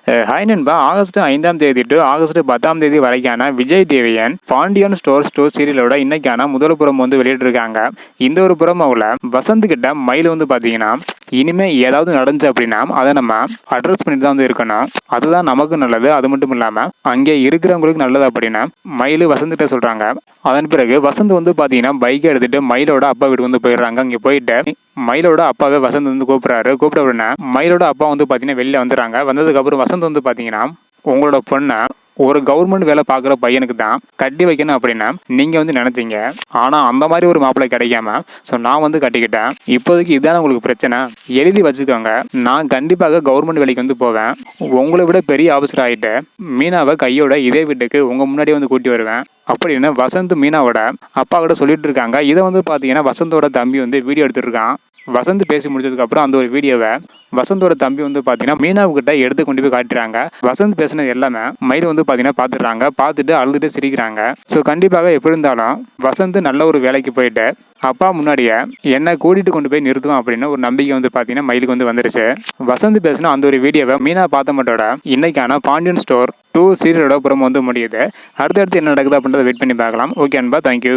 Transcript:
Hi நண்பா, August 5ஆம் தேதி டு ஆகஸ்ட் 10ஆம் தேதி வரைக்கான விஜய் டிவியின் பாண்டியன் ஸ்டோர் சீரியலோட இன்னைக்கான முதல் புறம் வந்து வெளியிட்டிருக்காங்க. இந்த ஒரு புறமாவில் வசந்த் கிட்ட மயில் வந்து பார்த்தீங்கன்னா, இனிமே ஏதாவது நடந்துச்சு அப்படின்னா அதை நம்ம அட்ரஸ் பண்ணிட்டு தான் வந்து இருக்கணும். அதுதான் நமக்கு நல்லது. அது மட்டும் இல்லாமல் அங்கே இருக்கிறவங்களுக்கு நல்லது அப்படின்னா மயில் வசந்த் கிட்ட சொல்றாங்க. அதன் பிறகு வசந்த் வந்து பார்த்தீங்கன்னா பைக்கை எடுத்துட்டு மயிலோட அப்பா வீட்டுக்கு வந்து போயிடுறாங்க. அங்கே போயிட்டு மயிலோட அப்பாவை வசந்த் வந்து கூப்பிட்ட உடனே மயிலோட அப்பா வந்து பார்த்தீங்கன்னா வெளில வந்துடுறாங்க. வந்ததுக்கப்புறம் வசந்த் வந்து பார்த்தீங்கன்னா, உங்களோட பொண்ணை ஒரு கவர்மெண்ட் வேலை பார்க்குற பையனுக்கு தான் கட்டி வைக்கணும் அப்படின்னா நீங்கள் வந்து நினச்சிங்க. ஆனால் அந்த மாதிரி ஒரு மாப்பிள்ளை கிடைக்காம ஸோ நான் வந்து கட்டிக்கிட்டேன். இப்போதைக்கு இதான உங்களுக்கு பிரச்சனை, எழுதி வச்சுக்கோங்க. நான் கண்டிப்பாக கவர்மெண்ட் வேலைக்கு வந்து போவேன். உங்களை விட பெரிய ஆஃபீஸர் ஆகிட்டு மீனாவை கையோட இதே வீட்டுக்கு உங்கள் முன்னாடியே வந்து கூட்டி வருவேன் அப்படின்னு வசந்த் மீனாவோட அப்பா கிட்ட சொல்லிட்டு இருக்காங்க. இதை வந்து பார்த்தீங்கன்னா வசந்தோட தம்பி வந்து வீடியோ எடுத்துருக்கான். வசந்த் பேசி முடிச்சதுக்கப்புறம் அந்த ஒரு வீடியோவை வசந்தோட தம்பி வந்து பார்த்தீங்கன்னா மீனாவுக்கிட்ட எடுத்து கொண்டு போய் காட்டுறாங்க. வசந்த் பேசினது எல்லாமே மயில் வந்து பார்த்தீங்கன்னா பார்த்துடுறாங்க. பார்த்துட்டு அழுதுட்டு சிரிக்கிறாங்க. ஸோ கண்டிப்பாக எப்படி இருந்தாலும் வசந்த் நல்ல ஒரு வேலைக்கு போயிட்டு அப்பா முன்னாடியே என்ன கூட்டிட்டு கொண்டு போய் நிறுத்துவோம் அப்படின்னு ஒரு நம்பிக்கை வந்து பார்த்தீங்கன்னா மயிலுக்கு வந்து வந்துருச்சு. வசந்த் பேசினா அந்த ஒரு வீடியோவை மீனா பார்த்த மட்டும் இன்னைக்கான பாண்டியன் ஸ்டோர் 2 சீரியலோட புறம் வந்து முடியுது. அடுத்தடுத்து என்ன நடக்குது அப்படின்றத வெயிட் பண்ணி பார்க்கலாம். ஓகே அன்பா, தேங்க்யூ.